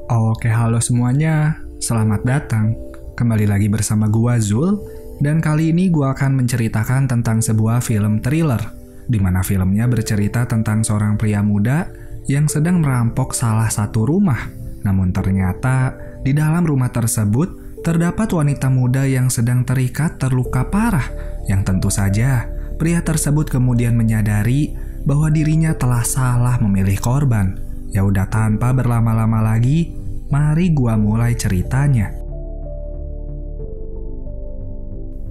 Oke, halo semuanya. Selamat datang. Kembali lagi bersama gua Zul, dan kali ini gua akan menceritakan tentang sebuah film thriller, di mana filmnya bercerita tentang seorang pria muda yang sedang merampok salah satu rumah. Namun ternyata di dalam rumah tersebut terdapat wanita muda yang sedang terikat terluka parah, yang tentu saja pria tersebut kemudian menyadari bahwa dirinya telah salah memilih korban. Ya udah, tanpa berlama-lama lagi, mari gua mulai ceritanya.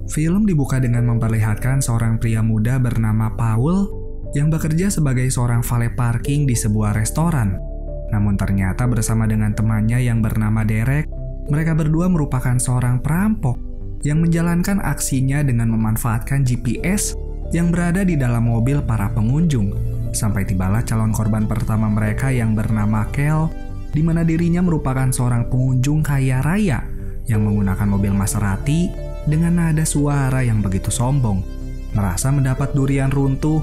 Film dibuka dengan memperlihatkan seorang pria muda bernama Paul yang bekerja sebagai seorang valet parking di sebuah restoran. Namun ternyata bersama dengan temannya yang bernama Derek, mereka berdua merupakan seorang perampok yang menjalankan aksinya dengan memanfaatkan GPS yang berada di dalam mobil para pengunjung. Sampai tibalah calon korban pertama mereka yang bernama Kel, di mana dirinya merupakan seorang pengunjung kaya raya yang menggunakan mobil Maserati dengan nada suara yang begitu sombong. Merasa mendapat durian runtuh,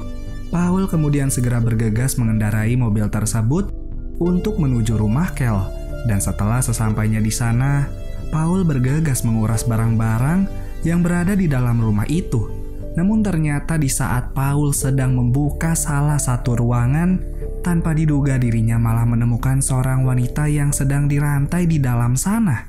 Paul kemudian segera bergegas mengendarai mobil tersebut untuk menuju rumah Kel. Dan setelah sesampainya di sana, Paul bergegas menguras barang-barang yang berada di dalam rumah itu. Namun ternyata di saat Paul sedang membuka salah satu ruangan, tanpa diduga dirinya malah menemukan seorang wanita yang sedang dirantai di dalam sana.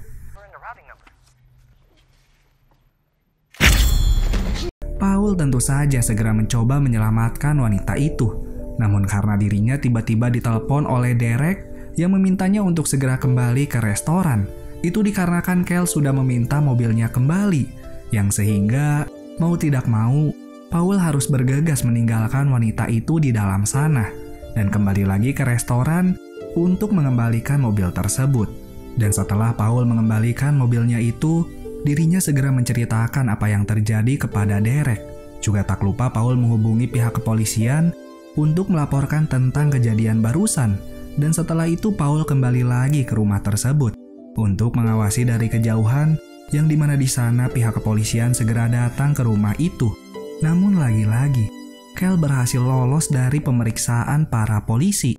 Paul tentu saja segera mencoba menyelamatkan wanita itu. Namun karena dirinya tiba-tiba ditelepon oleh Derek yang memintanya untuk segera kembali ke restoran. Itu dikarenakan Kel sudah meminta mobilnya kembali, yang sehingga mau tidak mau, Paul harus bergegas meninggalkan wanita itu di dalam sana dan kembali lagi ke restoran untuk mengembalikan mobil tersebut. Dan setelah Paul mengembalikan mobilnya itu, dirinya segera menceritakan apa yang terjadi kepada Derek. Juga tak lupa Paul menghubungi pihak kepolisian untuk melaporkan tentang kejadian barusan. Dan setelah itu Paul kembali lagi ke rumah tersebut untuk mengawasi dari kejauhan, yang dimana di sana pihak kepolisian segera datang ke rumah itu. Namun lagi-lagi, Kel berhasil lolos dari pemeriksaan para polisi.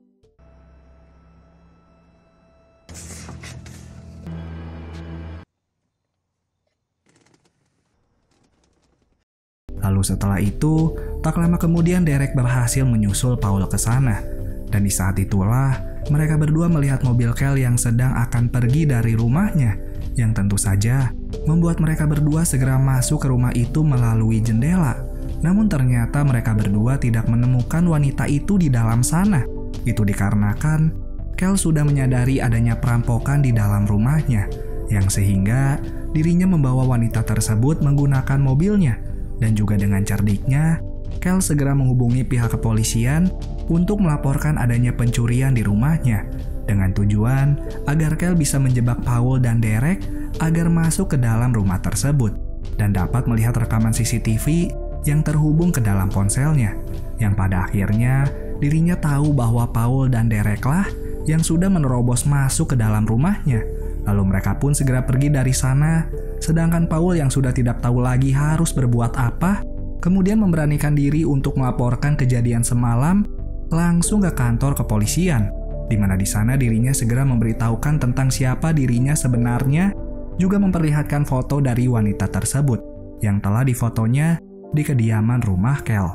Lalu setelah itu, tak lama kemudian Derek berhasil menyusul Paul ke sana. Dan di saat itulah, mereka berdua melihat mobil Kel yang sedang akan pergi dari rumahnya, yang tentu saja membuat mereka berdua segera masuk ke rumah itu melalui jendela. Namun ternyata mereka berdua tidak menemukan wanita itu di dalam sana. Itu dikarenakan Kel sudah menyadari adanya perampokan di dalam rumahnya, yang sehingga dirinya membawa wanita tersebut menggunakan mobilnya. Dan juga dengan cerdiknya, Kel segera menghubungi pihak kepolisian untuk melaporkan adanya pencurian di rumahnya, dengan tujuan agar Kel bisa menjebak Paul dan Derek agar masuk ke dalam rumah tersebut dan dapat melihat rekaman CCTV yang terhubung ke dalam ponselnya, yang pada akhirnya dirinya tahu bahwa Paul dan Derek lah yang sudah menerobos masuk ke dalam rumahnya. Lalu mereka pun segera pergi dari sana, sedangkan Paul yang sudah tidak tahu lagi harus berbuat apa, kemudian memberanikan diri untuk melaporkan kejadian semalam langsung ke kantor kepolisian, di mana di sana dirinya segera memberitahukan tentang siapa dirinya sebenarnya, juga memperlihatkan foto dari wanita tersebut yang telah difotonya di kediaman rumah Kel,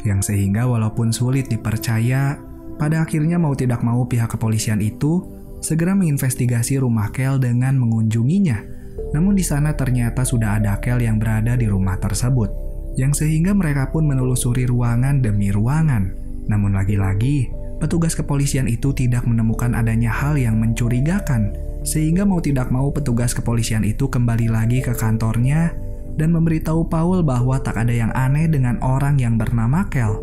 yang sehingga walaupun sulit dipercaya, pada akhirnya mau tidak mau pihak kepolisian itu segera menginvestigasi rumah Kel dengan mengunjunginya. Namun di sana ternyata sudah ada Kel yang berada di rumah tersebut, yang sehingga mereka pun menelusuri ruangan demi ruangan. Namun lagi-lagi, petugas kepolisian itu tidak menemukan adanya hal yang mencurigakan, sehingga mau tidak mau petugas kepolisian itu kembali lagi ke kantornya dan memberitahu Paul bahwa tak ada yang aneh dengan orang yang bernama Kel.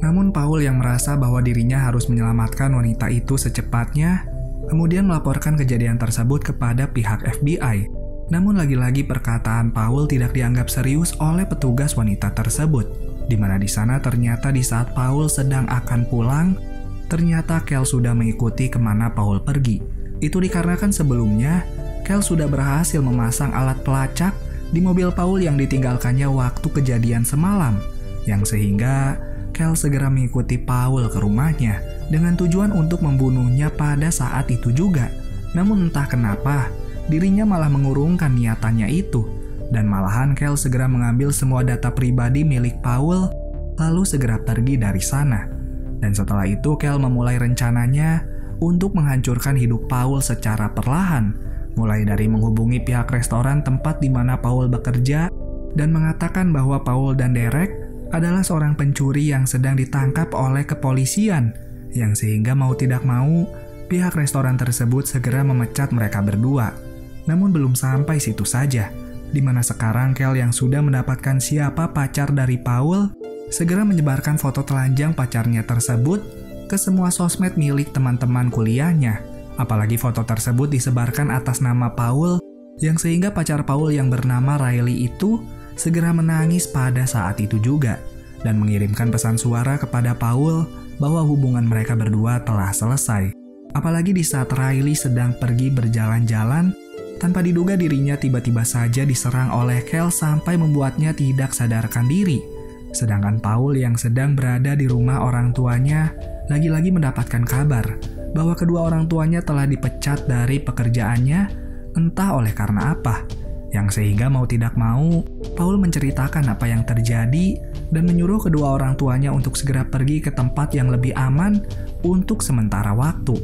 Namun Paul yang merasa bahwa dirinya harus menyelamatkan wanita itu secepatnya, kemudian melaporkan kejadian tersebut kepada pihak FBI. Namun lagi-lagi perkataan Paul tidak dianggap serius oleh petugas wanita tersebut, di mana di sana ternyata di saat Paul sedang akan pulang, ternyata Kel sudah mengikuti kemana Paul pergi. Itu dikarenakan sebelumnya, Kel sudah berhasil memasang alat pelacak di mobil Paul yang ditinggalkannya waktu kejadian semalam, yang sehingga Kel segera mengikuti Paul ke rumahnya dengan tujuan untuk membunuhnya pada saat itu juga. Namun entah kenapa, dirinya malah mengurungkan niatannya itu, dan malahan Kel segera mengambil semua data pribadi milik Paul, lalu segera pergi dari sana. Dan setelah itu Kel memulai rencananya untuk menghancurkan hidup Paul secara perlahan, mulai dari menghubungi pihak restoran tempat di mana Paul bekerja, dan mengatakan bahwa Paul dan Derek adalah seorang pencuri yang sedang ditangkap oleh kepolisian, yang sehingga mau tidak mau, pihak restoran tersebut segera memecat mereka berdua. Namun belum sampai situ saja, di mana sekarang Kel yang sudah mendapatkan siapa pacar dari Paul, segera menyebarkan foto telanjang pacarnya tersebut ke semua sosmed milik teman-teman kuliahnya. Apalagi foto tersebut disebarkan atas nama Paul, yang sehingga pacar Paul yang bernama Riley itu segera menangis pada saat itu juga, dan mengirimkan pesan suara kepada Paul bahwa hubungan mereka berdua telah selesai. Apalagi di saat Riley sedang pergi berjalan-jalan, tanpa diduga dirinya tiba-tiba saja diserang oleh Kel sampai membuatnya tidak sadarkan diri. Sedangkan Paul yang sedang berada di rumah orang tuanya lagi-lagi mendapatkan kabar bahwa kedua orang tuanya telah dipecat dari pekerjaannya, entah oleh karena apa. Yang sehingga mau tidak mau, Paul menceritakan apa yang terjadi dan menyuruh kedua orang tuanya untuk segera pergi ke tempat yang lebih aman untuk sementara waktu.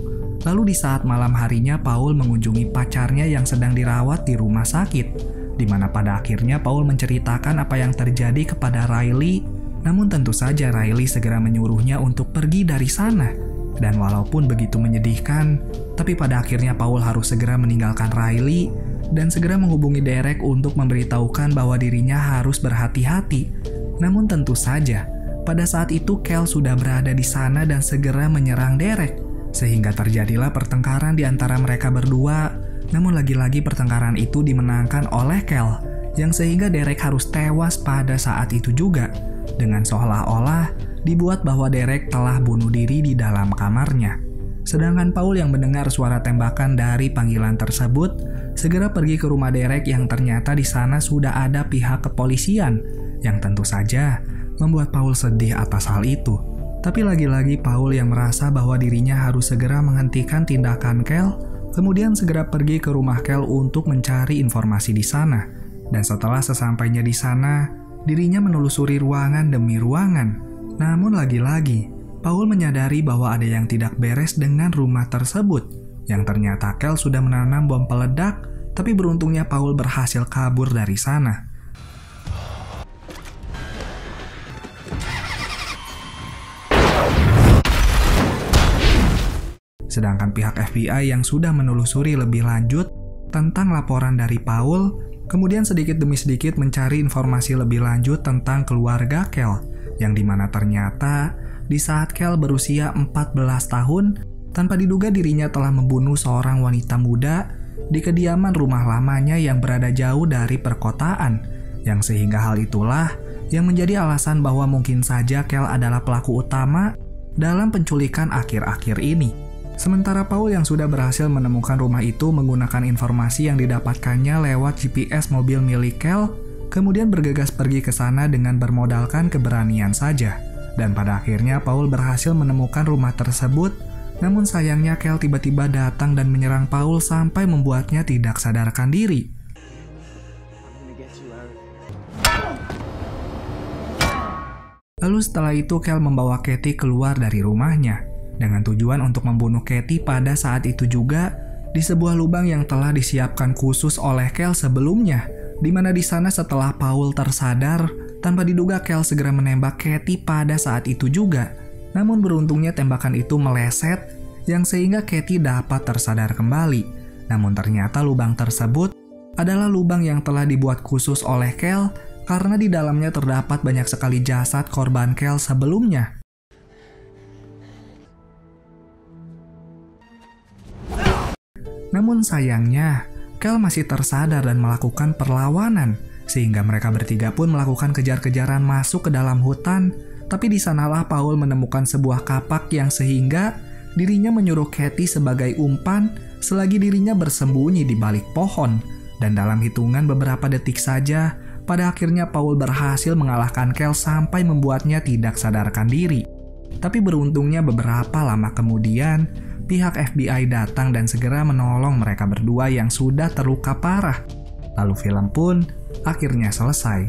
Lalu di saat malam harinya Paul mengunjungi pacarnya yang sedang dirawat di rumah sakit, di mana pada akhirnya Paul menceritakan apa yang terjadi kepada Riley, namun tentu saja Riley segera menyuruhnya untuk pergi dari sana. Dan walaupun begitu menyedihkan, tapi pada akhirnya Paul harus segera meninggalkan Riley dan segera menghubungi Derek untuk memberitahukan bahwa dirinya harus berhati-hati. Namun tentu saja, pada saat itu Kel sudah berada di sana dan segera menyerang Derek. Sehingga terjadilah pertengkaran di antara mereka berdua, namun lagi-lagi pertengkaran itu dimenangkan oleh Kel, yang sehingga Derek harus tewas pada saat itu juga, dengan seolah-olah dibuat bahwa Derek telah bunuh diri di dalam kamarnya. Sedangkan Paul yang mendengar suara tembakan dari panggilan tersebut, segera pergi ke rumah Derek yang ternyata di sana sudah ada pihak kepolisian, yang tentu saja membuat Paul sedih atas hal itu. Tapi lagi-lagi Paul yang merasa bahwa dirinya harus segera menghentikan tindakan Kel, kemudian segera pergi ke rumah Kel untuk mencari informasi di sana. Dan setelah sesampainya di sana, dirinya menelusuri ruangan demi ruangan. Namun lagi-lagi, Paul menyadari bahwa ada yang tidak beres dengan rumah tersebut, yang ternyata Kel sudah menanam bom peledak, tapi beruntungnya Paul berhasil kabur dari sana. Sedangkan pihak FBI yang sudah menelusuri lebih lanjut tentang laporan dari Paul, kemudian sedikit demi sedikit mencari informasi lebih lanjut tentang keluarga Kel, yang dimana ternyata di saat Kel berusia 14 tahun, tanpa diduga dirinya telah membunuh seorang wanita muda di kediaman rumah lamanya yang berada jauh dari perkotaan, yang sehingga hal itulah yang menjadi alasan bahwa mungkin saja Kel adalah pelaku utama dalam penculikan akhir-akhir ini. Sementara Paul yang sudah berhasil menemukan rumah itu menggunakan informasi yang didapatkannya lewat GPS mobil milik Kel, kemudian bergegas pergi ke sana dengan bermodalkan keberanian saja. Dan pada akhirnya Paul berhasil menemukan rumah tersebut, namun sayangnya Kel tiba-tiba datang dan menyerang Paul sampai membuatnya tidak sadarkan diri. Lalu setelah itu Kel membawa Katie keluar dari rumahnya, dengan tujuan untuk membunuh Katie pada saat itu juga di sebuah lubang yang telah disiapkan khusus oleh Kel sebelumnya, di mana di sana setelah Paul tersadar, tanpa diduga Kel segera menembak Katie pada saat itu juga. Namun beruntungnya tembakan itu meleset, yang sehingga Katie dapat tersadar kembali. Namun ternyata lubang tersebut adalah lubang yang telah dibuat khusus oleh Kel, karena di dalamnya terdapat banyak sekali jasad korban Kel sebelumnya. Namun sayangnya, Kel masih tersadar dan melakukan perlawanan, sehingga mereka bertiga pun melakukan kejar-kejaran masuk ke dalam hutan, tapi di sanalah Paul menemukan sebuah kapak yang sehingga dirinya menyuruh Katie sebagai umpan selagi dirinya bersembunyi di balik pohon. Dan dalam hitungan beberapa detik saja, pada akhirnya Paul berhasil mengalahkan Kel sampai membuatnya tidak sadarkan diri. Tapi beruntungnya beberapa lama kemudian, pihak FBI datang dan segera menolong mereka berdua yang sudah terluka parah. Lalu film pun akhirnya selesai.